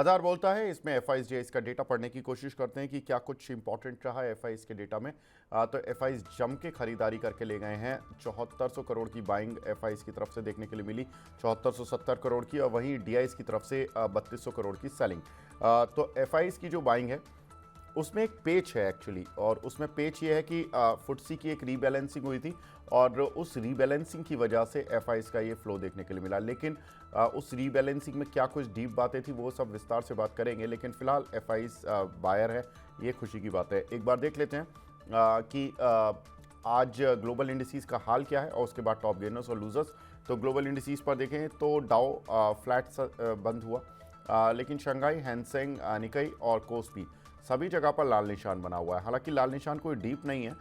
बाजार बोलता है, इसमें एफआईज का डेटा पढ़ने की कोशिश करते हैं कि क्या कुछ इंपॉर्टेंट रहा है एफआईज के डेटा में। तो एफआईज जम के खरीदारी करके ले गए हैं। 7400 करोड़ की बाइंग एफआईज की तरफ से देखने के लिए मिली, 7470 करोड़ की, और वहीं डीआईज की तरफ से 3200 करोड़ की सेलिंग। तो एफआईज की जो बाइंग है उसमें एक पेच है एक्चुअली, और उसमें पेच ये है कि फुटसी की एक रीबैलेंसिंग हुई थी और उस रीबैलेंसिंग की वजह से एफआईज का ये फ्लो देखने के लिए मिला। लेकिन उस रीबैलेंसिंग में क्या कुछ डीप बातें थी वो सब विस्तार से बात करेंगे, लेकिन फिलहाल एफआईज बायर है, ये खुशी की बात है। एक बार देख लेते हैं कि आज ग्लोबल इंडिसेस का हाल क्या है और उसके बाद टॉप गेनर्स और लूजर्स। तो ग्लोबल इंडिसेस पर देखें तो डाउ फ्लैट बंद हुआ, लेकिन शंघाई, हैंसेंग, निकाई और कोस्पी सभी जगह पर लाल निशान बना हुआ है। हालांकि लाल निशान कोई डीप नहीं है,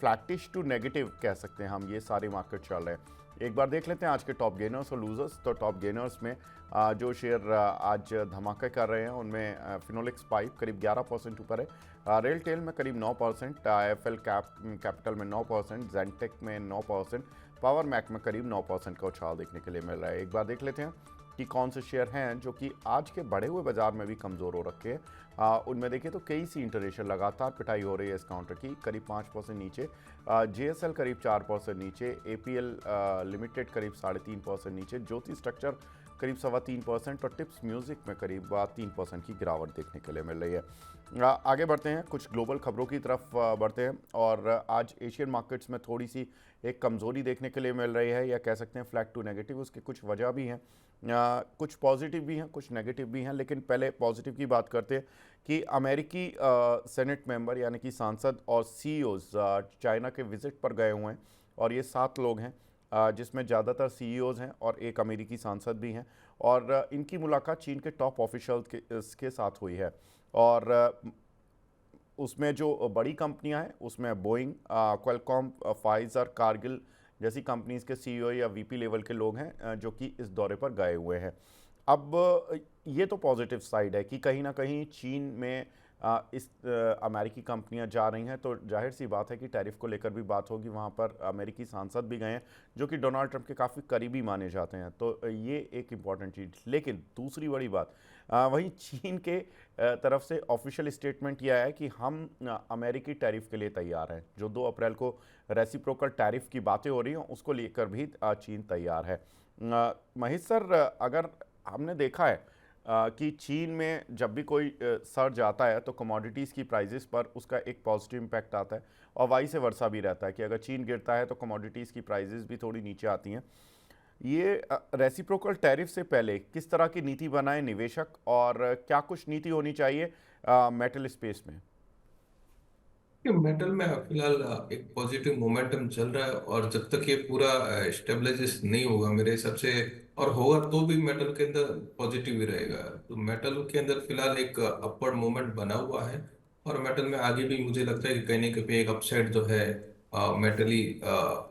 फ्लैटिश टू नेगेटिव कह सकते हैं हम, ये सारे मार्केट चल रहे हैं। एक बार देख लेते हैं आज के टॉप गेनर्स और लूजर्स। तो टॉप गेनर्स में जो शेयर आज धमाके कर रहे हैं उनमें फिनोलेक्स पाइप करीब 11% ऊपर है, रेल टेल में करीब 9%, आईएफएल कैपिटल में 9%, जेंटेक में 9%, पावर मैक में करीब 9% का उछाल देखने के लिए मिल रहा है। एक बार देख लेते हैं कि कौन से शेयर हैं जो कि आज के बढ़े हुए बाजार में भी कमज़ोर हो रखे हैं। उनमें देखिए तो कई सी इंटरनेशनल लगातार पिटाई हो रही है इस काउंटर की, करीब 5% नीचे, जेएसएल करीब 4% नीचे, एपीएल लिमिटेड करीब 3.5% नीचे, ज्योति स्ट्रक्चर करीब 3.25% और टिप्स म्यूजिक में करीब 3% की गिरावट देखने के लिए मिल रही है। आगे बढ़ते हैं, कुछ ग्लोबल खबरों की तरफ बढ़ते हैं। और आज एशियन मार्केट्स में थोड़ी सी एक कमज़ोरी देखने के लिए मिल रही है, या कह सकते हैं फ्लैट टू नेगेटिव। उसकी कुछ वजह भी हैं, कुछ पॉजिटिव भी हैं, कुछ नेगेटिव भी हैं। लेकिन पहले पॉजिटिव की बात करते हैं कि अमेरिकी सेनेट मेंबर यानी कि सांसद और सीईओज चाइना के विजिट पर गए हुए हैं, और ये 7 लोग हैं, जिसमें ज़्यादातर सीईओज हैं और एक अमेरिकी सांसद भी हैं। और इनकी मुलाकात चीन के टॉप ऑफिशियल के साथ हुई है। और उसमें जो बड़ी कंपनियां हैं उसमें बोइंग, क्वालकॉम, फाइजर, कारगिल जैसी कंपनीज के सीईओ या वीपी लेवल के लोग हैं जो कि इस दौरे पर गए हुए हैं। अब ये तो पॉजिटिव साइड है कि कहीं ना कहीं चीन में अमेरिकी कंपनियां जा रही हैं, तो जाहिर सी बात है कि टैरिफ को लेकर भी बात होगी। वहाँ पर अमेरिकी सांसद भी गए हैं जो कि डोनाल्ड ट्रंप के काफ़ी करीबी माने जाते हैं, तो ये एक इम्पॉर्टेंट चीज़। लेकिन दूसरी बड़ी बात, वहीं चीन के तरफ से ऑफिशियल स्टेटमेंट यह है कि हम अमेरिकी टैरिफ के लिए तैयार हैं। जो 2 अप्रैल को रेसिप्रोकल टैरिफ की बातें हो रही हैं उसको लेकर भी चीन तैयार है। महेश सर, अगर हमने देखा है कि चीन में जब भी कोई सर्ज आता है तो कमोडिटीज़ की प्राइजेस पर उसका एक पॉजिटिव इम्पैक्ट आता है, और वाई से वर्सा भी रहता है कि अगर चीन गिरता है तो कमोडिटीज़ की प्राइजेस भी थोड़ी नीचे आती हैं। ये रेसिप्रोकल टैरिफ से पहले किस तरह की नीति बनाए निवेशक, और क्या कुछ नीति होनी चाहिए मेटल स्पेस में? ये मेटल में फिलहाल एक पॉजिटिव मोमेंटम चल रहा है, और जब तक ये पूरा स्टेबलाइजेस नहीं होगा मेरे हिसाब से, और होगा तो भी मेटल के अंदर पॉजिटिव ही रहेगा। तो मेटल के अंदर फिलहाल एक अपवर्ड मोमेंट बना हुआ है, और मेटल में आगे भी मुझे लगता है कि कहीं ना कहीं एक अपसाइड जो है मेटली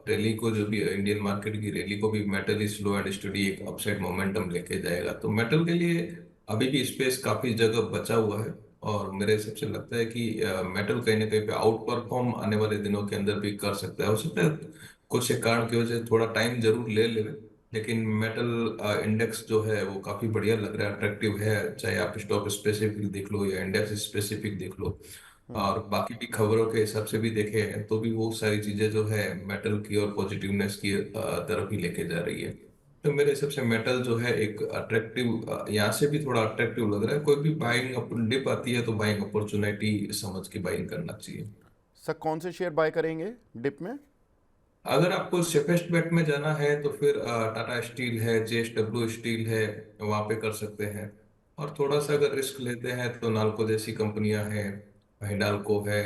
रैली को, जो भी इंडियन मार्केट की रैली को भी मेटल स्लो एंड स्टडी एक अपसाइड मोमेंटम लेके जाएगा। तो मेटल के लिए अभी भी स्पेस काफी जगह बचा हुआ है, और मेरे हिसाब से लगता है कि मेटल कहीं ना कहीं पे आउट परफॉर्म आने वाले दिनों के अंदर भी कर सकता है। हो सकता है कुछ एक कारण की वजह से थोड़ा टाइम जरूर ले ले, लेकिन मेटल इंडेक्स जो है वो काफी बढ़िया लग रहा है, अट्रैक्टिव है। चाहे आप स्टॉक स्पेसिफिक देख लो या इंडेक्स स्पेसिफिक देख लो, और बाकी भी खबरों के हिसाब से भी देखे तो भी वो सारी चीजें जो है मेटल की और पॉजिटिवनेस की तरफ ही लेके जा रही है। तो मेरे हिसाब से मेटल जो है एक अट्रैक्टिव, यहाँ से भी थोड़ा अट्रैक्टिव लग रहा है। कोई भी बाइंग डिप आती है तो बाइंग अपॉर्चुनिटी समझ के बाइंग करना चाहिए। सर, कौन से शेयर बाय करेंगे डिप में? अगर आपको सेफेस्ट बेट में जाना है तो फिर टाटा स्टील है, जेएसडब्ल्यू स्टील है, वहां पे कर सकते हैं। और थोड़ा सा अगर रिस्क लेते हैं तो नाल्को जैसी कंपनियां हैं, हिंडाल्को है,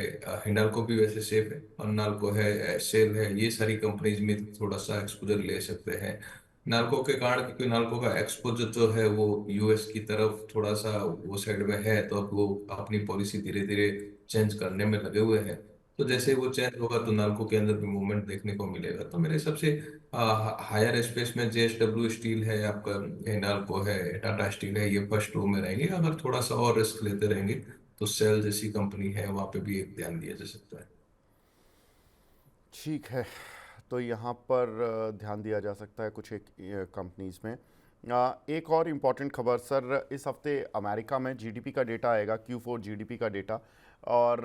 हिंडाल्को भी वैसे सेफ है, और नाल्को है, सेल है, ये सारी कंपनीज में थोड़ा सा एक्सपोजर ले सकते हैं। नाल्को के कारण, क्योंकि नाल्को का एक्सपोजर जो है वो यूएस की तरफ थोड़ा सा वो साइड में है, तो अब वो अपनी पॉलिसी धीरे धीरे चेंज करने में लगे हुए हैं। तो जैसे वो चेंज होगा तो नाल्को के अंदर भी मूवमेंट देखने को मिलेगा। तो मेरे हिसाब से हायर स्पेस में जेएसडब्ल्यू स्टील है, आपका हिंडाल्को है, टाटा स्टील है, ये फर्स्ट रो में रहेंगे। अगर थोड़ा सा और रिस्क लेते रहेंगे तो सेल जैसी कंपनी है, वहां पे भी एक ध्यान दिया जा सकता है। ठीक है, तो यहाँ पर ध्यान दिया जा सकता है कुछ एक कंपनीज में। एक और इम्पॉर्टेंट खबर सर, इस हफ्ते अमेरिका में जीडीपी का डेटा आएगा, Q4 जीडीपी का डेटा। और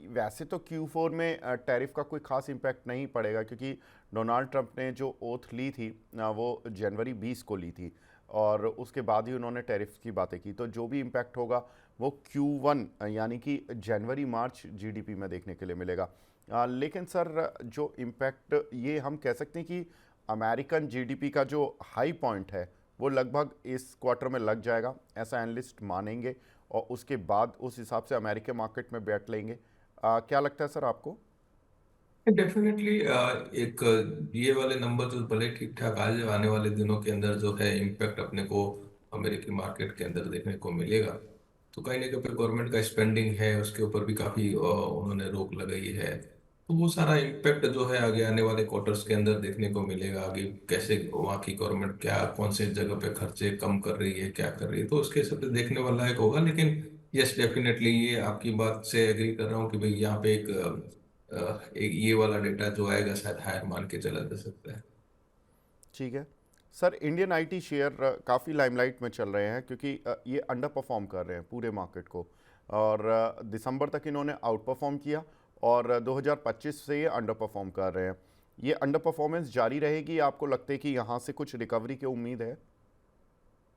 वैसे तो Q4 में टैरिफ का कोई खास इम्पैक्ट नहीं पड़ेगा, क्योंकि डोनाल्ड ट्रंप ने जो ओथ ली थी वो जनवरी 20 को ली थी, और उसके बाद ही उन्होंने टैरिफ की बातें की। तो जो भी इम्पैक्ट होगा वो Q1 यानी कि जनवरी मार्च जीडीपी में देखने के लिए मिलेगा। लेकिन सर, जो इम्पैक्ट ये हम कह सकते हैं कि अमेरिकन जीडीपी का जो हाई पॉइंट है वो लगभग इस क्वार्टर में लग जाएगा, ऐसा एनालिस्ट मानेंगे, और उसके बाद उस हिसाब से अमेरिकी मार्केट में बैठ लेंगे। क्या लगता है सर आपको? डेफिनेटली एक ये वाले नंबर जो भले ठीक ठाक आज आने वाले दिनों के अंदर जो है इम्पैक्ट अपने को अमेरिकी मार्केट के अंदर देखने को मिलेगा। तो कहीं ना कहीं गवर्नमेंट का स्पेंडिंग है उसके ऊपर भी काफी उन्होंने रोक लगाई है। तो वो सारा इम्पैक्ट जो है आगे आने वाले क्वार्टर्स के अंदर देखने को मिलेगा। आगे कैसे वहाँ की गवर्नमेंट क्या कौन से जगह पे खर्चे कम कर रही है क्या कर रही है, तो उसके हिसाब से देखने वाला एक होगा। लेकिन यस डेफिनेटली ये आपकी बात से एग्री कर रहा हूँ कि भाई यहाँ पे एक ये वाला डेटा जो आएगा शायद हायर मान के चला जा सकता है। ठीक है सर, इंडियन आईटी शेयर काफ़ी लाइमलाइट में चल रहे हैं, क्योंकि ये अंडर परफॉर्म कर रहे हैं पूरे मार्केट को। और दिसंबर तक इन्होंने आउट परफॉर्म किया, और 2025 से ये अंडर परफॉर्म कर रहे हैं। ये अंडर परफॉर्मेंस जारी रहेगी? आपको लगता है कि यहाँ से कुछ रिकवरी की उम्मीद है?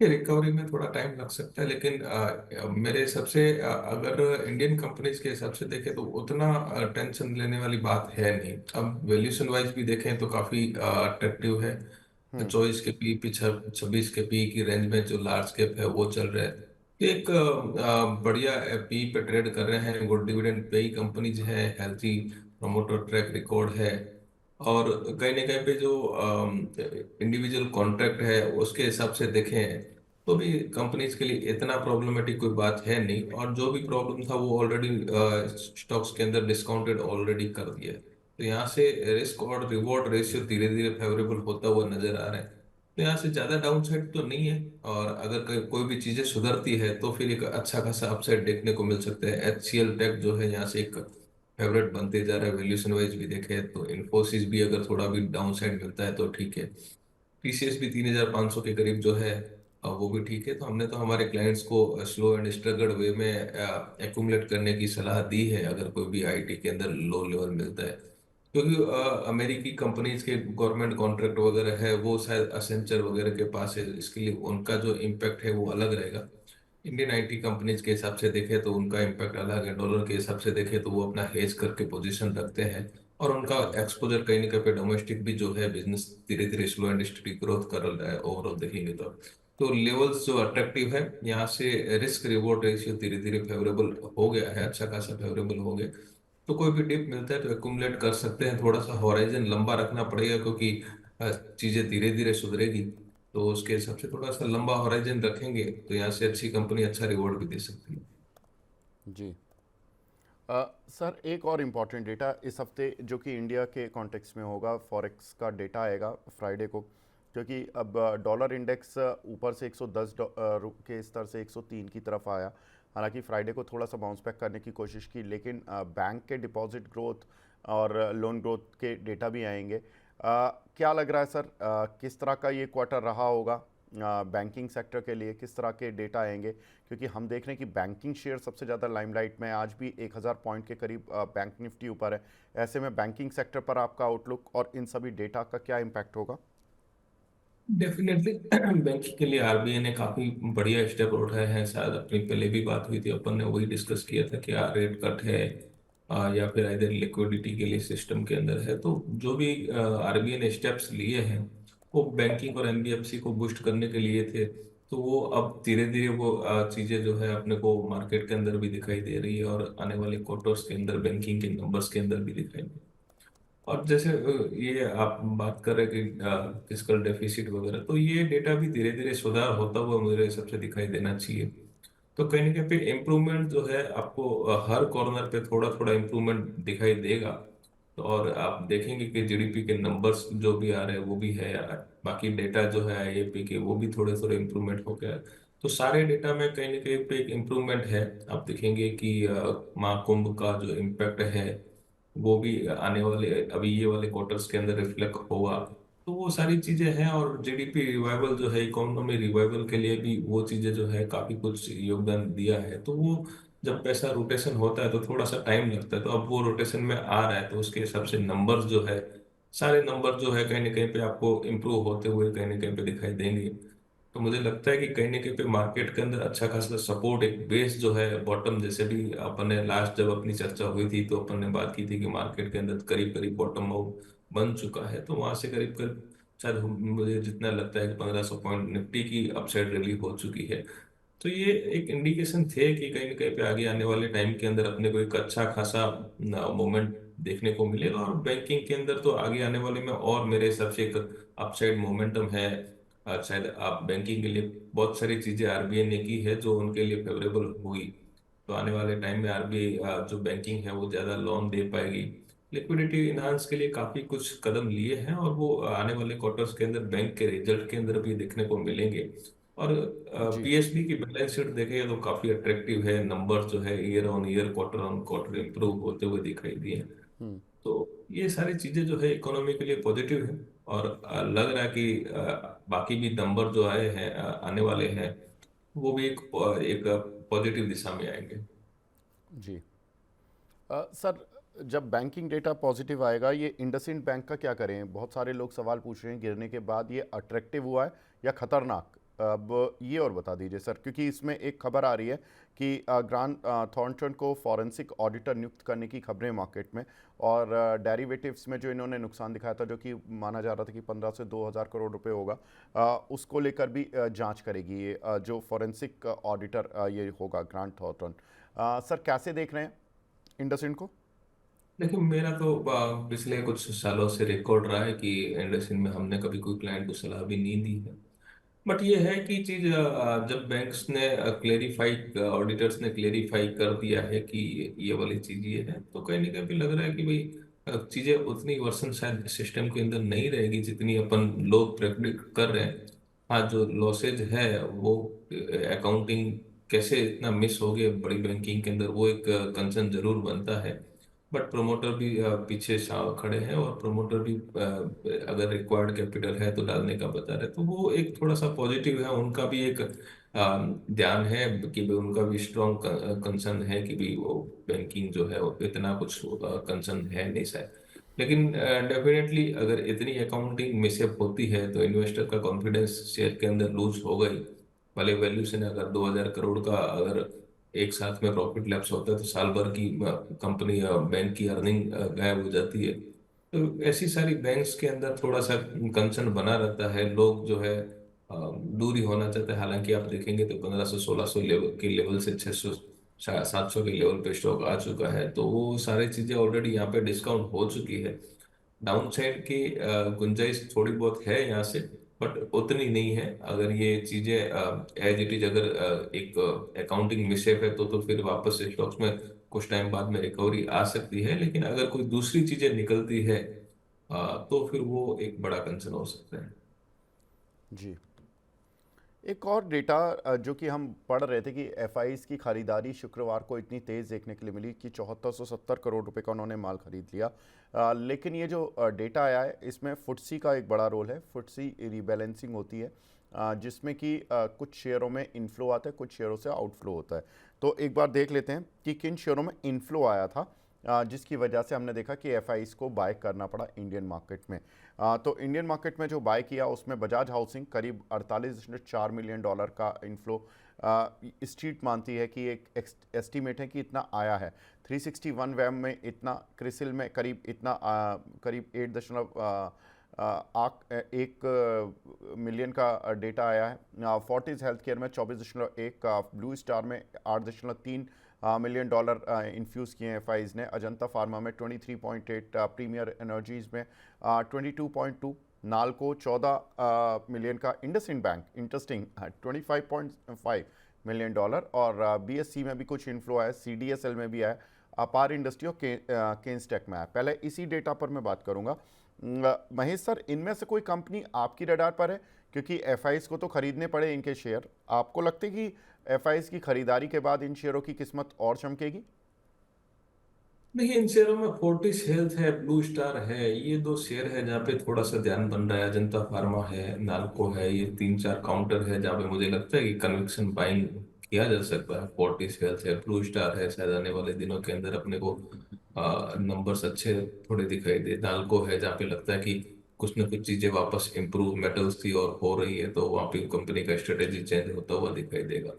ये रिकवरी में थोड़ा टाइम लग सकता है, लेकिन मेरे हिसाब से अगर इंडियन कंपनीज के हिसाब से देखें तो उतना टेंशन लेने वाली बात है नहीं। अब वैल्यूएशन वाइज भी देखें तो काफी अट्रैक्टिव है। हम्म। 24 के पी 26 के पी की रेंज में जो लार्ज कैप है वो चल रहा है। ये एक बढ़िया पी पे ट्रेड कर रहे हैं, गुड डिविडेंड पेई कंपनीज है, हेल्थी प्रमोटर ट्रैक रिकॉर्ड है। और कहीं ना कहीं पे जो इंडिविजुअल कॉन्ट्रैक्ट है उसके हिसाब से देखें तो भी कंपनीज के लिए इतना प्रॉब्लमेटिक कोई बात है नहीं। और जो भी प्रॉब्लम था वो ऑलरेडी स्टॉक्स के अंदर डिस्काउंटेड ऑलरेडी कर दिया है। तो यहाँ से रिस्क और रिवॉर्ड रेशियो धीरे धीरे फेवरेबल होता हुआ नजर आ रहा है। तो यहाँ से ज्यादा डाउन साइड तो नहीं है। और अगर कोई भी चीजें सुधरती है तो फिर एक अच्छा खासा अपसाइड देखने को मिल सकता है। HCL टेक जो है यहाँ से एक फेवरेट बनते जा रहा है। वैल्यूएशन वाइज भी देखे तो इन्फोसिस भी अगर थोड़ा भी डाउन साइड मिलता है तो ठीक है। TCS भी 3500 के करीब जो है वो भी ठीक है। तो हमने तो हमारे क्लाइंट्स को स्लो एंड स्ट्रगल्ड वे में एक्यूमुलेट करने की सलाह दी है अगर कोई भी आईटी के अंदर लो लेवल मिलता है। क्योंकि अमेरिकी कंपनीज के गवर्नमेंट कॉन्ट्रैक्ट वगैरह है वो शायद असेंचर वगैरह के पास है, इसके लिए उनका जो इम्पैक्ट है वो अलग रहेगा। इंडियन आईटी कंपनीज के हिसाब से देखें तो उनका इम्पैक्ट अलग है। डॉलर के हिसाब से देखें तो वो अपना हेज करके पोजीशन रखते हैं। और उनका एक्सपोजर कहीं ना कहीं पे डोमेस्टिक भी जो है बिजनेस धीरे धीरे स्लो एंड स्टडी ग्रोथ कर रहा है ओवरऑल देखेंगे तो लेवल्स जो अट्रैक्टिव है यहाँ से रिस्क रिवॉर्ड रेशियो धीरे धीरे फेवरेबल हो गया है, अच्छा खासा फेवरेबल हो गया। तो कोई भी डिप मिलता है तो एक्यूमुलेट कर सकते हैं। थोड़ा सा हॉराइजन लंबा रखना पड़ेगा क्योंकि चीजें धीरे धीरे सुधरेगी। तो उसके हिसाब से थोड़ा सा लंबा हॉराइजन रखेंगे तो यहाँ से अच्छी कंपनी अच्छा रिवॉर्ड भी दे सकती है। जी। सर, एक और इम्पॉर्टेंट डेटा इस हफ्ते जो कि इंडिया के कॉन्टेक्स्ट में होगा, फॉरेक्स का डेटा आएगा फ्राइडे को। क्योंकि अब डॉलर इंडेक्स ऊपर से 110 के स्तर से 103 की तरफ आया। हालांकि फ्राइडे को थोड़ा सा बाउंस बैक करने की कोशिश की, लेकिन बैंक के डिपॉजिट ग्रोथ और लोन ग्रोथ के डेटा भी आएंगे। क्या लग रहा है सर, किस तरह का ये क्वार्टर रहा होगा बैंकिंग सेक्टर के लिए? किस तरह के डेटा आएंगे? क्योंकि हम देख रहे हैं कि बैंकिंग शेयर सबसे ज़्यादा लाइमलाइट में है। आज भी 1000 पॉइंट के करीब बैंक निफ्टी ऊपर है। ऐसे में बैंकिंग सेक्टर पर आपका आउटलुक और इन सभी डेटा का क्या इम्पैक्ट होगा? डेफिनेटली बैंकिंग के लिए आरबीआई ने काफी बढ़िया स्टेप उठाए हैं। शायद अपनी पहले भी बात हुई थी, अपन ने वही डिस्कस किया था कि रेट कट है या फिर इधर लिक्विडिटी के लिए सिस्टम के अंदर है। तो जो भी आरबीआई ने स्टेप्स लिए हैं वो बैंकिंग और एनबीएफसी को बूस्ट करने के लिए थे। तो वो अब धीरे धीरे वो चीजें जो है अपने को मार्केट के अंदर भी दिखाई दे रही है और आने वाले क्वार्टर्स के अंदर बैंकिंग के नंबर्स के अंदर भी दिखाई दे रही है। और जैसे ये आप बात कर रहे हैं कि फिजिकल डेफिसिट वगैरह, तो ये डेटा भी धीरे धीरे सुधार होता हुआ मेरे हिसाब से दिखाई देना चाहिए। तो कहीं ना कहीं पे इम्प्रूवमेंट जो है आपको हर कॉर्नर पे थोड़ा थोड़ा इम्प्रूवमेंट दिखाई देगा। तो और आप देखेंगे कि जीडीपी के नंबर्स जो भी आ रहे हैं वो भी है। बाकी डेटा जो है आईएपी के वो भी थोड़े थोड़े इम्प्रूवमेंट हो गया है। तो सारे डेटा में कहीं ना कहीं पे एक इम्प्रूवमेंट है। आप देखेंगे कि महाकुंभ का जो इम्पैक्ट है वो भी आने वाले अभी ये वाले क्वार्टर्स के अंदर रिफ्लेक्ट होगा। तो वो सारी चीजें हैं, और जीडीपी रिवाइवल जो है, इकोनॉमी रिवाइवल के लिए भी वो चीजें जो है काफी कुछ योगदान दिया है। तो वो जब पैसा रोटेशन होता है तो थोड़ा सा टाइम लगता है, तो अब वो रोटेशन में आ रहा है, तो उसके हिसाब से नंबर्स जो है, सारे नंबर जो है कहीं ना कहीं पे आपको इम्प्रूव होते हुए कहीं ना कहीं पे दिखाई देंगे। तो मुझे लगता है कि कहीं ना कहीं पे मार्केट के अंदर अच्छा खासा सपोर्ट, एक बेस जो है बॉटम, जैसे भी अपन ने लास्ट जब अपनी चर्चा हुई थी तो अपन ने बात की थी कि मार्केट के अंदर करीब करीब बॉटम आउट बन चुका है, तो वहां से करीब करीब शायद मुझे जितना लगता है कि 1500 पॉइंट निफ्टी की अपसाइड रैली हो चुकी है। तो ये एक इंडिकेशन थे कि कहीं ना कहीं पे आगे आने वाले टाइम के अंदर अपने को एक अच्छा खासा मोमेंट देखने को मिलेगा, और बैंकिंग के अंदर तो आगे आने वाले में और मेरे हिसाब से एक अपसाइड मोमेंटम है। शायद आप बैंकिंग के लिए बहुत सारी चीजें आरबीआई ने की है जो उनके लिए फेवरेबल हुई, तो आने वाले टाइम में आरबीआई जो बैंकिंग है वो ज्यादा लोन दे पाएगी। लिक्विडिटी इनहांस के लिए काफी कुछ कदम लिए हैं, और वो आने वाले क्वार्टर्स के अंदर बैंक के रिजल्ट के अंदर भी देखने को मिलेंगे। और जी। पीएसबी की बैलेंस शीट देखें तो काफी अट्रैक्टिव है, नंबर जो है year on year quarter on quarter improve होते हुए दिखाई दिए। हम्म। तो ये सारी चीजें जो है इकोनॉमी के लिए पॉजिटिव है, और लग रहा है कि बाकी भी नंबर जो आए हैं, आने वाले हैं, वो भी एक पॉजिटिव दिशा में आएंगे। जी। सर, जब बैंकिंग डेटा पॉजिटिव आएगा, ये इंडसइंड बैंक का क्या करें? बहुत सारे लोग सवाल पूछ रहे हैं, गिरने के बाद ये अट्रैक्टिव हुआ है या खतरनाक? अब ये और बता दीजिए सर, क्योंकि इसमें एक खबर आ रही है कि ग्रांट थॉर्नटन को फॉरेंसिक ऑडिटर नियुक्त करने की खबरें मार्केट में, और डेरिवेटिव्स में जो इन्होंने नुकसान दिखाया था, जो कि माना जा रहा था कि 15 से 2000 करोड़ रुपए होगा, उसको लेकर भी जांच करेगी ये जो फॉरेंसिक ऑडिटर ये होगा ग्रांट थॉर्नटन। सर, कैसे देख रहे हैं इंडसइंड को? लेकिन मेरा तो पिछले कुछ सालों से रिकॉर्ड रहा है कि इंडस्ट्री में हमने कभी कोई क्लाइंट को सलाह भी नहीं दी है। बट ये है कि चीज जब बैंक्स ने क्लेरिफाई, ऑडिटर्स ने क्लेरिफाई कर दिया है कि ये वाली चीज ये है, तो कहीं ना कहीं भी लग रहा है कि भाई चीजें उतनी वर्षन शायद सिस्टम के अंदर नहीं रहेगी जितनी अपन लोग प्रेडिक्ट कर रहे हैं। हाँ, जो लॉसेज है वो अकाउंटिंग कैसे इतना मिस हो गया बड़ी बैंकिंग के अंदर, वो एक कंसर्न जरूर बनता है। बट प्रमोटर भी पीछे खड़े हैं, और प्रमोटर भी अगर रिक्वायर्ड कैपिटल है तो डालने का बता रहे, तो वो एक थोड़ा सा पॉजिटिव है। उनका भी एक ध्यान है कि भाई उनका भी स्ट्रॉन्ग कंसर्न है कि भाई वो बैंकिंग जो है वो इतना कुछ कंसर्न है नहीं शायद। लेकिन डेफिनेटली अगर इतनी अकाउंटिंग मिसअप होती है तो इन्वेस्टर का कॉन्फिडेंस शेयर के अंदर लूज होगा ही। भले वैल्यूशन अगर 2000 करोड़ का अगर एक साथ में प्रॉफिट लैप्स होता है तो साल भर की कंपनी बैंक की अर्निंग गायब हो जाती है। तो ऐसी सारी बैंक्स के अंदर थोड़ा सा कंसर्न बना रहता है, लोग जो है दूरी होना चाहते हैं। हालांकि आप देखेंगे तो 1500 1600 लेवल के लेवल से 600 700 के लेवल पे स्टॉक आ चुका है, तो वो सारी चीजें ऑलरेडी यहाँ पे डिस्काउंट हो चुकी है। डाउनसाइड की गुंजाइश थोड़ी बहुत है यहाँ से, बट उतनी नहीं है। अगर ये चीजें एज इट इज, अगर एक अकाउंटिंग मिसटेक है तो फिर वापस से स्टॉक्स में कुछ टाइम बाद में रिकवरी आ सकती है। लेकिन अगर कोई दूसरी चीजें निकलती है तो फिर वो एक बड़ा कंसर्न हो सकता है। जी। एक और डेटा जो कि हम पढ़ रहे थे कि एफआईज की खरीदारी शुक्रवार को इतनी तेज़ देखने के लिए मिली कि 7470 करोड़ रुपए का उन्होंने माल खरीद लिया। लेकिन ये जो डेटा आया है, इसमें फुटसी का एक बड़ा रोल है। फुटसी रीबैलेंसिंग होती है, जिसमें कि कुछ शेयरों में इनफ्लो आता है, कुछ शेयरों से आउटफ्लो होता है। तो एक बार देख लेते हैं कि किन शेयरों में इनफ्लो आया था, जिसकी वजह से हमने देखा कि एफआईज को बाय करना पड़ा इंडियन मार्केट में। तो इंडियन मार्केट में जो बाय किया उसमें बजाज हाउसिंग करीब 48.4 मिलियन डॉलर का इनफ्लो स्ट्रीट मानती है कि एक एस्टीमेट है कि इतना आया है। 361 वैम में इतना, क्रिसिल में करीब इतना, करीब 8.1 मिलियन का डेटा आया है। फोर्टिस हेल्थ केयर में 24.1 का, ब्लू स्टार में 8.3 मिलियन डॉलर इन्फ्यूज़ किए हैं एफआईज ने। अजंता फार्मा में 23.8, प्रीमियर एनर्जीज में 22.2, नालको 14 मिलियन का, IndusInd bank interesting 25.5 million dollar, और बीएससी में भी कुछ इन्फ्लो है, सीडीएसएल में भी है, अपार इंडस्ट्री और केन्सटेक में है। पहले इसी डेटा पर मैं बात करूंगा। महेश सर, इनमें से कोई कंपनी आपकी रडार पर है? क्योंकि एफआईज को तो खरीदने पड़े इनके शेयर। आपको लगता है कि एफआईज की खरीदारी के बाद इन शेयरों की किस्मत और चमकेगी? देखिए, इन शेयरों में फोर्टिस हेल्थ है, ब्लू स्टार है, ये दो शेयर है जहाँ पे थोड़ा सा ध्यान बन रहा है। अजंता फार्मा है, नाल्को है, ये तीन चार काउंटर है जहाँ पे मुझे लगता है कि कन्विक्शन बाइंग किया जा सकता है। फोर्टिस हेल्थ है, ब्लू स्टार है, शायद आने वाले दिनों के अंदर अपने को नंबर्स अच्छे थोड़े दिखाई दे। नाल्को है जहाँ पे लगता है कि कुछ ना कुछ चीजें वापस इंप्रूव मेटल्स की और हो रही है, तो वहाँ पे कंपनी का स्ट्रेटेजी चेंज होता हुआ दिखाई देगा।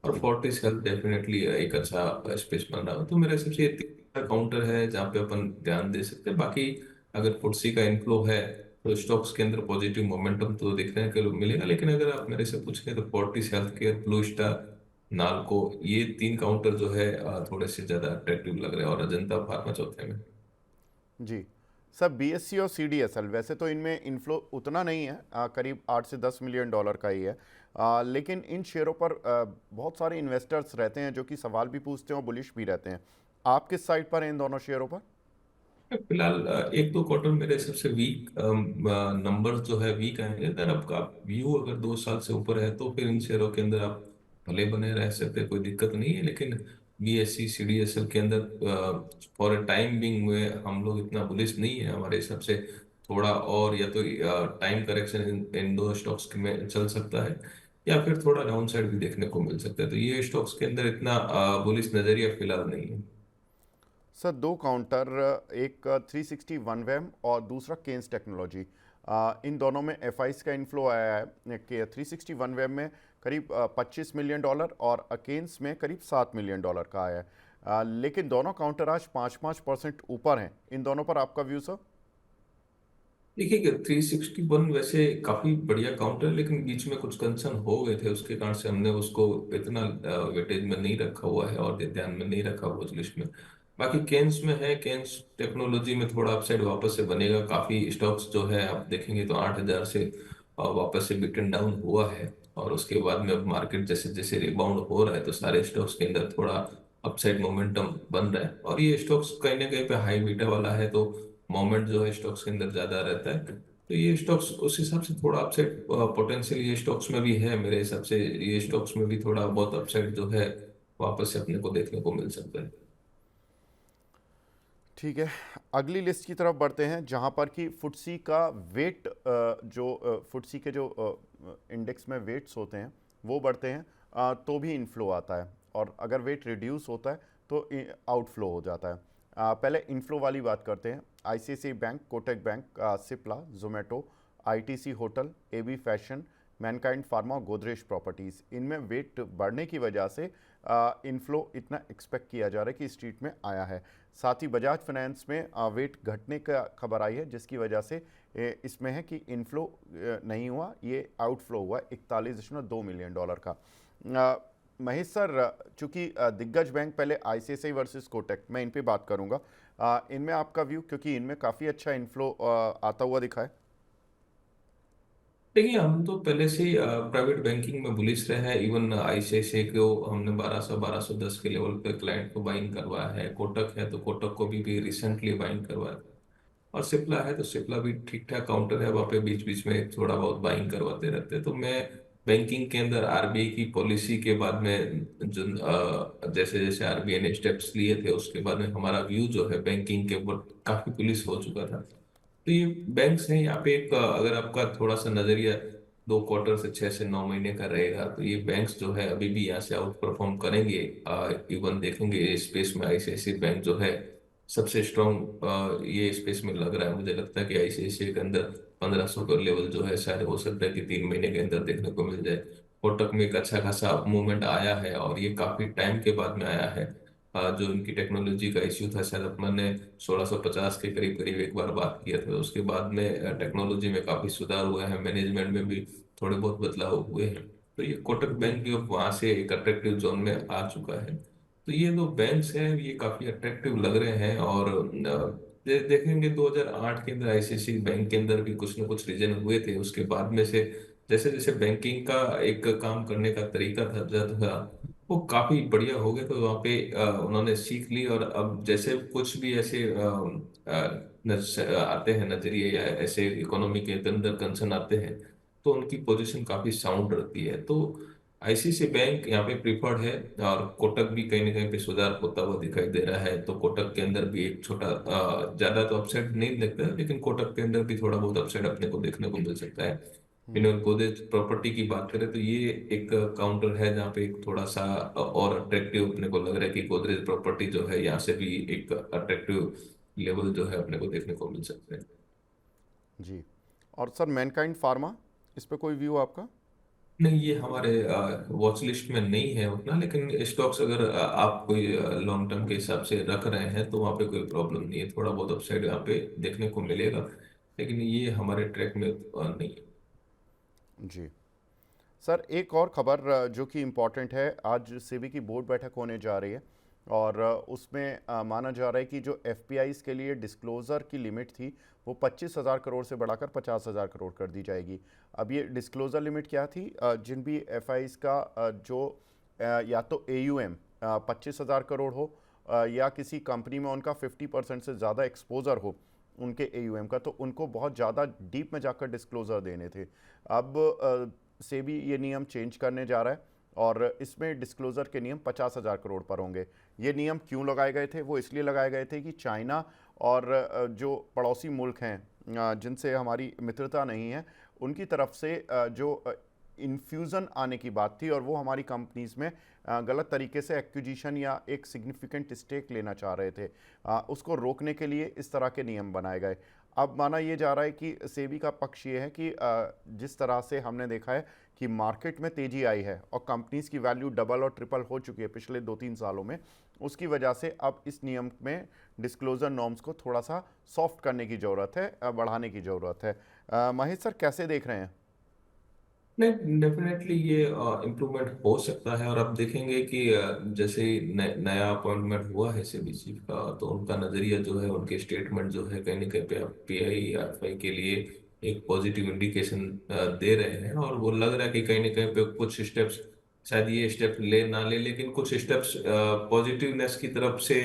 और फोर्टिस हेल्थ डेफिनेटली एक अच्छा स्पेस बन रहा है। तो मेरे हिसाब से ये तीन काउंटर है जहाँ पे अपन ध्यान दे सकते हैं। बाकी अगर फुटसी का इनफ्लो है तो स्टॉक्स के अंदर पॉजिटिव मोमेंटम तो देखने के लिए मिलेगा। लेकिन अगर आप मेरे से पूछें तो Fortis health care, blue star, NALCO, ये तीन काउंटर जो है थोड़े से ज्यादा अट्रैक्टिव लग रहे हैं, और अजंता फार्मा चौथे में। जी सर, बीएससी और सीडीएसएल वैसे तो इनमें इन्फ्लो उतना नहीं है, करीब 8 से 10 मिलियन डॉलर का ही है। लेकिन इन शेयरों पर बहुत सारे इन्वेस्टर्स रहते हैं जो कि सवाल भी पूछते हैं और बुलिश भी रहते हैं। आप किस साइड पर हैं इन दोनों शेयरों पर? फिलहाल एक दो क्वार्टर मेरे हिसाब से वीक नंबर्स जो है वीक आएंगे। अगर आपका व्यू अगर 2 साल से ऊपर है तो फिर इन शेयरों के अंदर आप भले बने रह सकते हैं, कोई दिक्कत नहीं है। लेकिन बीएससी सीडीएसएल के अंदर फॉर अ टाइम बिंग में हम लोग इतना बुलिश नहीं है हमारे हिसाब से। थोड़ा और या तो टाइम करेक्शन इन दो स्टॉक्स में चल सकता है, या फिर थोड़ा डाउन साइड भी देखने को मिल सकता है। तो ये स्टॉक्स के अंदर इतना बुलिश नजरिया फिलहाल नहीं है। सर दो काउंटर, एक 360 वैम और दूसरा केन्स टेक्नोलॉजी, इन दोनों में एफ का इन्फ्लो आया है कि 360 वैम में करीब 25 मिलियन डॉलर और केन्स में करीब 7 मिलियन डॉलर का आया है। लेकिन दोनों काउंटर आज 5-5% ऊपर हैं। इन दोनों पर आपका व्यू सर? देखिए कि 361 वैसे काफी बढ़िया काउंटर है, लेकिन बीच में कुछ कंसर्न हो गए थे, उसके कारण से हमने उसको इतना वेटेज में नहीं रखा हुआ है और ध्यान में नहीं रखा हुआ उस लिस्ट में। बाकी केन्स में है, केन्स टेक्नोलॉजी में थोड़ा अपसाइड वापस से बनेगा। काफी स्टॉक्स जो है आप देखेंगे तो 8,000 से वापस से बिटन डाउन हुआ है। और उसके बाद में अब मार्केट जैसे जैसे रिबाउंड हो रहा है तो सारे स्टॉक्स के अंदर थोड़ा अपसाइड मोमेंटम बन रहा है। और ये स्टॉक्स कहीं ना कहीं पे हाई बीटा वाला है, तो मोमेंट जो है स्टॉक्स के अंदर ज्यादा रहता है। तो ये स्टॉक्स उस हिसाब से थोड़ा अपसाइड पोटेंशियल ये स्टॉक्स में भी है मेरे हिसाब से। ये स्टॉक्स में भी थोड़ा बहुत अपसाइड जो है वापस से अपने को देखने को मिल सकता है। ठीक है, अगली लिस्ट की तरफ बढ़ते हैं जहां पर कि फुटसी का वेट, फुटसी के जो इंडेक्स में वेट्स होते हैं वो बढ़ते हैं, तो भी इनफ्लो आता है, और अगर वेट रिड्यूस होता है तो आउटफ्लो हो जाता है। पहले इनफ्लो वाली बात करते हैं। ICICI bank, Kotak bank, Cipla, Zomato, ITC hotel, AB fashion, Mankind pharma और गोदरेज प्रॉपर्टीज़, इनमें वेट बढ़ने की वजह से इनफ्लो इतना एक्सपेक्ट किया जा रहा है कि स्ट्रीट में आया है। साथ ही बजाज फाइनेंस में वेट घटने का खबर आई है, जिसकी वजह से इसमें है कि इनफ्लो नहीं हुआ, ये आउटफ्लो हुआ 41.2 मिलियन डॉलर का। महेश सर, चूंकि दिग्गज बैंक, पहले आईसीआईसीआई वर्सेस कोटक, मैं इन पे बात करूंगा। इनमें आपका व्यू, क्योंकि इनमें काफ़ी अच्छा इनफ्लो आता हुआ दिखा है। देखिए, हम तो पहले से ही प्राइवेट बैंकिंग में बुलिश रहे हैं। इवन आईसीआईसीआई को हमने 1210 के लेवल पे क्लाइंट को बाइंग करवाया है। कोटक है तो कोटक को भी रिसेंटली बाइंग करवाया। और सिप्ला है तो सिप्ला भी ठीक ठाक काउंटर है, वहाँ पे बीच बीच में थोड़ा बहुत बाइंग करवाते रहते हैं। तो मैं बैंकिंग के अंदर आरबीआई की पॉलिसी के बाद में जो जैसे जैसे आरबीआई ने स्टेप्स लिए थे उसके बाद में हमारा व्यू जो है बैंकिंग के ऊपर काफी पुलिस हो चुका था। तो ये बैंक्स हैं यहाँ पे एक अगर आपका थोड़ा सा नजरिया 2 क्वार्टर से 6 से 9 महीने का रहेगा तो ये बैंक्स जो है अभी भी यहाँ से आउट परफॉर्म करेंगे। इवन देखेंगे स्पेस में आईसीआईसीआई बैंक जो है सबसे स्ट्रॉन्ग ये स्पेस में लग रहा है। मुझे लगता है कि आईसीआईसीआई के अंदर 1,500 का लेवल जो है शायद हो सकता है कि 3 महीने के अंदर देखने को मिल जाए। कोटक में एक अच्छा खासा मूवमेंट आया है और ये काफी टाइम के बाद में आया है। जो इनकी टेक्नोलॉजी का इश्यू था, शायद अपन ने 1650 के करीब करीब एक बार बात किया था। उसके बाद में टेक्नोलॉजी में काफी सुधार हुआ है, मैनेजमेंट में भी थोड़े बहुत बदलाव हुए हैं। तो ये कोटक बैंक भी अब वहां से एक अट्रैक्टिव जोन में आ चुका है। तो ये दो बैंक्स हैं, ये काफी अट्रैक्टिव लग रहे हैं। और देखेंगे 2008 के अंदर आईसीआईसीआई बैंक के अंदर भी कुछ ना कुछ रीजन हुए थे। उसके बाद में से जैसे जैसे बैंकिंग का एक काम करने का तरीका था जो था वो काफी बढ़िया हो गया। तो वहाँ पे उन्होंने सीख ली। और अब जैसे कुछ भी ऐसे आते हैं नजरिए या ऐसे इकोनॉमी के अंदर कंसर्न आते हैं तो उनकी पोजीशन काफी साउंड रहती है। तो आईसीसी बैंक यहाँ पे प्रीफर्ड है, और कोटक भी कहीं ना कहीं पे सुधार होता हुआ दिखाई दे रहा है। तो कोटक के अंदर भी एक छोटा, ज्यादा तो अपसाइड नहीं दिखता है, लेकिन कोटक के अंदर भी थोड़ा बहुत अपसाइड अपने को देखने को मिल सकता है। हम्म, फिर गोदरेज प्रॉपर्टी की बात करें तो ये एक काउंटर है जहाँ पे एक थोड़ा सा और अट्रैक्टिव अपने को लग रहा है कि गोदरेज प्रॉपर्टी जो है यहाँ से भी एक अट्रैक्टिव लेवल जो है अपने को देखने को मिल सकता है। जी। और सर मैनकाइंड फार्मा, इस पे कोई व्यू आपका? नहीं, ये हमारे वॉच लिस्ट में नहीं है उतना, लेकिन स्टॉक्स अगर आप कोई लॉन्ग टर्म के हिसाब से रख रहे हैं तो वहाँ पे कोई प्रॉब्लम नहीं है, थोड़ा बहुत अपसाइड यहाँ पे देखने को मिलेगा, लेकिन ये हमारे ट्रैक में नहीं है। जी। सर एक और खबर जो कि इम्पॉर्टेंट है, आज सेबी की बोर्ड बैठक होने जा रही है और उसमें माना जा रहा है कि जो एफपीआईज के लिए डिस्क्लोज़र की लिमिट थी वो 25,000 करोड़ से बढ़ाकर 50,000 करोड़ कर दी जाएगी। अब ये डिस्क्लोज़र लिमिट क्या थी? जिन भी एफआईज का जो या तो एयूएम 25,000 करोड़ हो या किसी कंपनी में उनका 50% से ज़्यादा एक्सपोजर हो उनके एयूएम का, तो उनको बहुत ज़्यादा डीप में जाकर डिस्क्लोज़र देने थे। अब सेबी ये नियम चेंज करने जा रहा है और इसमें डिस्क्लोज़र के नियम 50,000 करोड़ पर होंगे। ये नियम क्यों लगाए गए थे? वो इसलिए लगाए गए थे कि चाइना और जो पड़ोसी मुल्क हैं जिनसे हमारी मित्रता नहीं है, उनकी तरफ से जो इन्फ्यूज़न आने की बात थी और वो हमारी कंपनीज़ में गलत तरीके से एक्विजिशन या एक सिग्निफिकेंट स्टेक लेना चाह रहे थे, उसको रोकने के लिए इस तरह के नियम बनाए गए। अब माना ये जा रहा है कि सेबी का पक्ष ये है कि जिस तरह से हमने देखा है कि मार्केट में तेज़ी आई है और कंपनीज़ की वैल्यू डबल और ट्रिपल हो चुकी है पिछले 2-3 सालों में, उसकी वजह से अब इस नियम में डिस्क्लोज़र नॉर्म्स को थोड़ा सा सॉफ्ट करने की ज़रूरत है, बढ़ाने की ज़रूरत है। महेश सर कैसे देख रहे हैं? नहीं, डेफिनेटली ये इम्प्रूवमेंट हो सकता है। और आप देखेंगे कि जैसे ही नया अपॉइंटमेंट हुआ है सेबी चीफ का, तो उनका नजरिया जो है, उनके स्टेटमेंट जो है, कहीं ना कहीं पे पीआई आरएफआई के लिए एक पॉजिटिव इंडिकेशन दे रहे हैं। और वो लग रहा है कि कहीं ना कहीं पे कुछ स्टेप्स, शायद ये स्टेप ले ना ले, लेकिन कुछ स्टेप्स पॉजिटिवनेस की तरफ से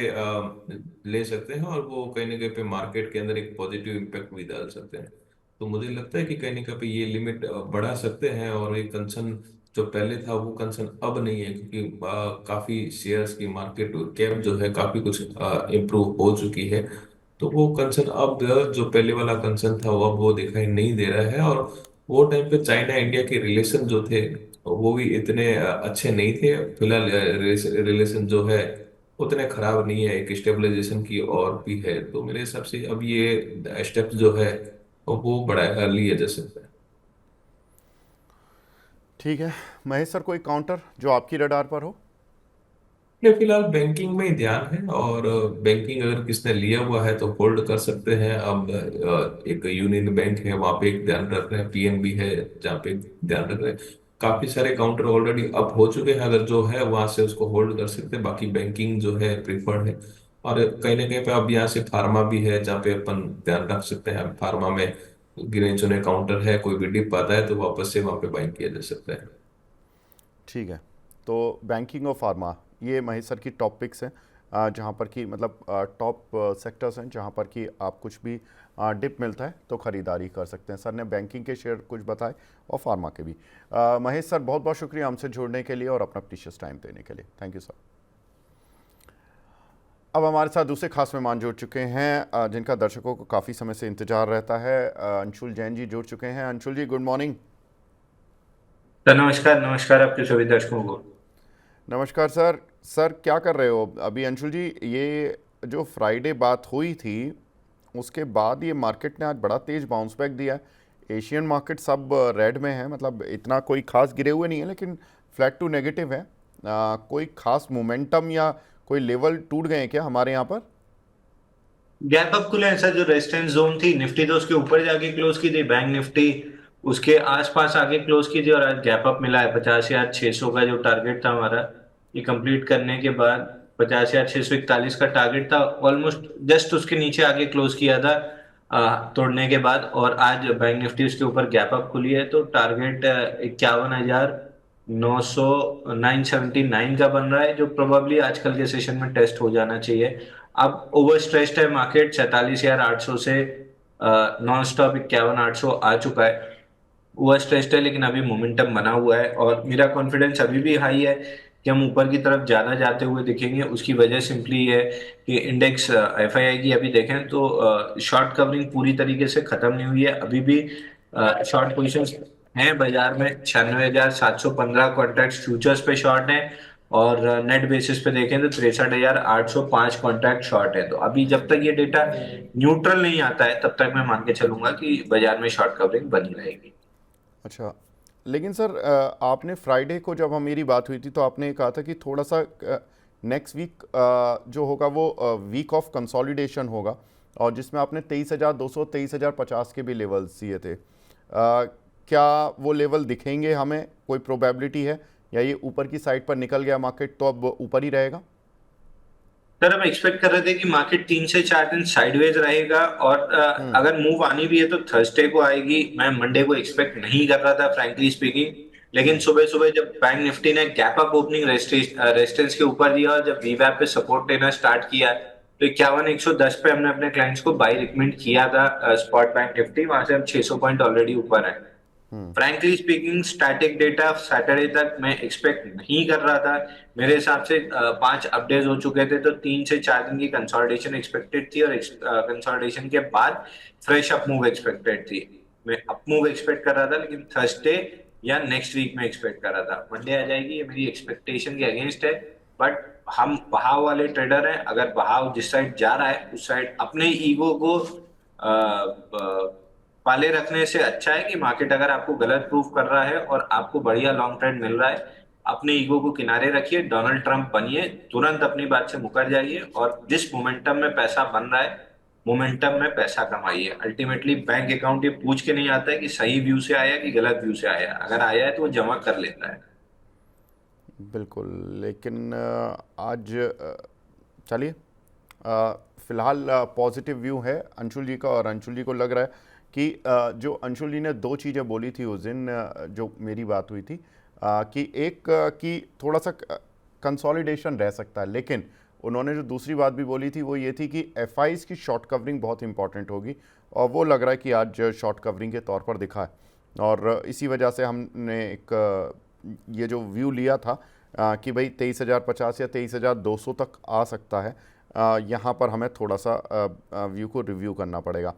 ले सकते हैं, और वो कहीं ना कहीं पे मार्केट के अंदर एक पॉजिटिव इम्पैक्ट भी डाल सकते हैं। तो मुझे लगता है कि कहीं ना कहीं ये लिमिट बढ़ा सकते हैं, और एक कंसर्न जो पहले था वो कंसर्न अब नहीं है, क्योंकि काफी शेयर्स की मार्केट कैप जो है काफी कुछ इम्प्रूव हो चुकी है। तो वो कंसर्न अब, जो पहले वाला कंसर्न था वो अब वो दिखाई नहीं दे रहा है। और वो टाइम पे चाइना इंडिया के रिलेशन जो थे वो भी इतने अच्छे नहीं थे। फिलहाल रिलेशन जो है उतने खराब नहीं है, एक स्टेबलाइजेशन की और भी है। तो मेरे हिसाब से अब ये स्टेप जो है वो बढ़ा लिया जा सकता है। ठीक है। महेश सर कोई काउंटर जो आपकी रडार पर हो? नहीं, फिलहाल बैंकिंग में ही ध्यान है, और बैंकिंग अगर किसने लिया हुआ है तो होल्ड कर सकते हैं। अब एक यूनियन बैंक है, वहां पे एक ध्यान रख रहे हैं, पीएनबी है जहाँ पे ध्यान रख रहे हैं। काफी सारे काउंटर ऑलरेडी अप हो चुके हैं, अगर जो है वहां से उसको होल्ड कर सकते हैं। बाकी बैंकिंग जो है प्रीफर्ड है। और कहीं ना कहीं पे अब यहाँ से फार्मा भी है जहाँ पे अपन ध्यान रख सकते हैं। फार्मा में गिने चुने काउंटर है, कोई भी डिप आता है तो वापस से वहां पे बाइंग किया जा सकता है। ठीक है। तो बैंकिंग और फार्मा, ये महेश सर की टॉप पिक्स हैं, जहाँ पर कि मतलब टॉप सेक्टर्स हैं जहाँ पर कि आप कुछ भी डिप मिलता है तो ख़रीदारी कर सकते हैं। सर ने बैंकिंग के शेयर कुछ बताए और फार्मा के भी। महेश सर बहुत बहुत शुक्रिया हमसे जुड़ने के लिए और अपना प्रीशियस टाइम देने के लिए। Thank you sir. अब हमारे साथ दूसरे खास मेहमान जुड़ चुके हैं जिनका दर्शकों को काफ़ी समय से इंतजार रहता है। अंशुल जैन जी जुड़ चुके हैं। अंशुल जी गुड मॉर्निंग। तो नमस्कार नमस्कार आपके सभी दर्शकों को। नमस्कार सर। सर क्या कर रहे हो अभी? अंशुल जी, ये जो फ्राइडे बात हुई थी उसके बाद ये मार्केट ने आज बड़ा तेज बाउंस बैक दिया है। एशियन मार्केट सब रेड में है, मतलब इतना कोई खास गिरे हुए नहीं है लेकिन फ्लैट टू नेगेटिव है। कोई खास मोमेंटम या कोई लेवल टूट गए हैं क्या हमारे यहाँ पर? गैप अप खुले ऐसा जो रेजिस्टेंस जोन थी निफ्टी तो उसके ऊपर जाके क्लोज की थी, बैंक निफ्टी उसके आसपास आगे क्लोज की थी और आज गैप अप मिला है। 50,600 का जो टारगेट था हमारा, ये कंप्लीट करने के बाद 50,641 का टारगेट था, ऑलमोस्ट जस्ट उसके नीचे आगे क्लोज किया था तोड़ने के बाद। और आज बैंक निफ्टी उसके ऊपर गैप अप खुली है, तो टारगेट 51,979 का बन रहा है, जो प्रोबेबली आजकल के सेशन में टेस्ट हो जाना चाहिए। अब ओवर स्ट्रेस्ड है मार्केट, 47,800 से नॉन स्टॉप 51,800 आ चुका है। ओवर टेस्ट है, लेकिन अभी मोमेंटम बना हुआ है और मेरा कॉन्फिडेंस अभी भी हाई है कि हम ऊपर की तरफ ज्यादा जाते हुए दिखेंगे। उसकी वजह सिंपली है कि इंडेक्स एफआईआई की अभी देखें तो शॉर्ट कवरिंग पूरी तरीके से खत्म नहीं हुई है, अभी भी शॉर्ट पोजीशंस हैं बाजार में। 96,715 कॉन्ट्रैक्ट फ्यूचर्स पे शॉर्ट है और नेट बेसिस पे देखें तो 63,805 कॉन्ट्रैक्ट शॉर्ट है। तो अभी जब तक ये डेटा न्यूट्रल नहीं आता है तब तक मैं मान के चलूंगा कि बाजार में शॉर्ट कवरिंग बनी रहेगी। अच्छा, लेकिन सर आपने फ्राइडे को जब हमारी बात हुई थी तो आपने कहा था कि थोड़ा सा नेक्स्ट वीक जो होगा वो वीक ऑफ कंसोलिडेशन होगा, और जिसमें आपने 23,200 23,050 के भी लेवल्स दिए थे। क्या वो लेवल दिखेंगे हमें, कोई प्रोबेबिलिटी है, या ये ऊपर की साइड पर निकल गया मार्केट तो अब ऊपर ही रहेगा? सर हम एक्सपेक्ट कर रहे थे कि मार्केट 3 से 4 दिन साइडवेज रहेगा और हम्म। अगर मूव आनी भी है तो थर्सडे को आएगी। मैं मंडे को एक्सपेक्ट नहीं कर रहा था फ्रैंकली स्पीकिंग, लेकिन हम्म। सुबह सुबह जब बैंक निफ्टी ने गैप अप ओपनिंग रेजिस्टेंस के ऊपर दिया और जब वीवैप पे सपोर्ट लेना स्टार्ट किया तो 51,110 पे हमने अपने क्लाइंट्स को बाई रिकमेंड किया था स्पॉट बैंक निफ्टी। वहां से हम 600 पॉइंट ऑलरेडी ऊपर है। Hmm. Frankly speaking static data Saturday तक मैं एक्सपेक्ट नहीं कर रहा था। मेरे हिसाब से 5 अपडेट्स हो चुके थे तो 3 से 4 दिन की कंसोलिडेशन एक्सपेक्टेड थी और कंसोलिडेशन के बाद फ्रेश अप मूव एक्सपेक्टेड थी। मैं अप मूव एक्सपेक्ट कर रहा था, लेकिन थर्सडे या नेक्स्ट वीक में एक्सपेक्ट कर रहा था। मंडे आ जाएगी, ये मेरी एक्सपेक्टेशन के अगेंस्ट है। बट हम बहाव वाले ट्रेडर हैं, अगर बहाव जिस साइड जा रहा है उस साइड अपने ईगो को पाले रखने से अच्छा है कि मार्केट अगर आपको गलत प्रूव कर रहा है और आपको बढ़िया लॉन्ग ट्रेंड मिल रहा है, अपने ईगो को किनारे रखिए, डोनाल्ड ट्रंप बनिए, तुरंत अपनी बात से मुकर जाइए और जिस मोमेंटम में पैसा बन रहा है मोमेंटम में पैसा कमाइए। अल्टीमेटली बैंक अकाउंट ये पूछ के नहीं आता है कि सही व्यू से आया कि गलत व्यू से आया, अगर आया है तो वो जमा कर लेता है। बिल्कुल, लेकिन आज चलिए, फिलहाल पॉजिटिव व्यू है अंशुल जी का, और अंशुल जी को लग रहा है कि जो अंशुल जी ने दो चीज़ें बोली थी उस दिन, जो मेरी बात हुई थी, कि एक कि थोड़ा सा कंसोलिडेशन रह सकता है, लेकिन उन्होंने जो दूसरी बात भी बोली थी वो ये थी कि एफआईज की शॉर्ट कवरिंग बहुत इंपॉर्टेंट होगी, और वो लग रहा है कि आज शॉर्ट कवरिंग के तौर पर दिखा है। और इसी वजह से हमने एक ये जो व्यू लिया था कि भाई 23,050 या 23,200 तक आ सकता है, यहाँ पर हमें थोड़ा सा व्यू को रिव्यू करना पड़ेगा।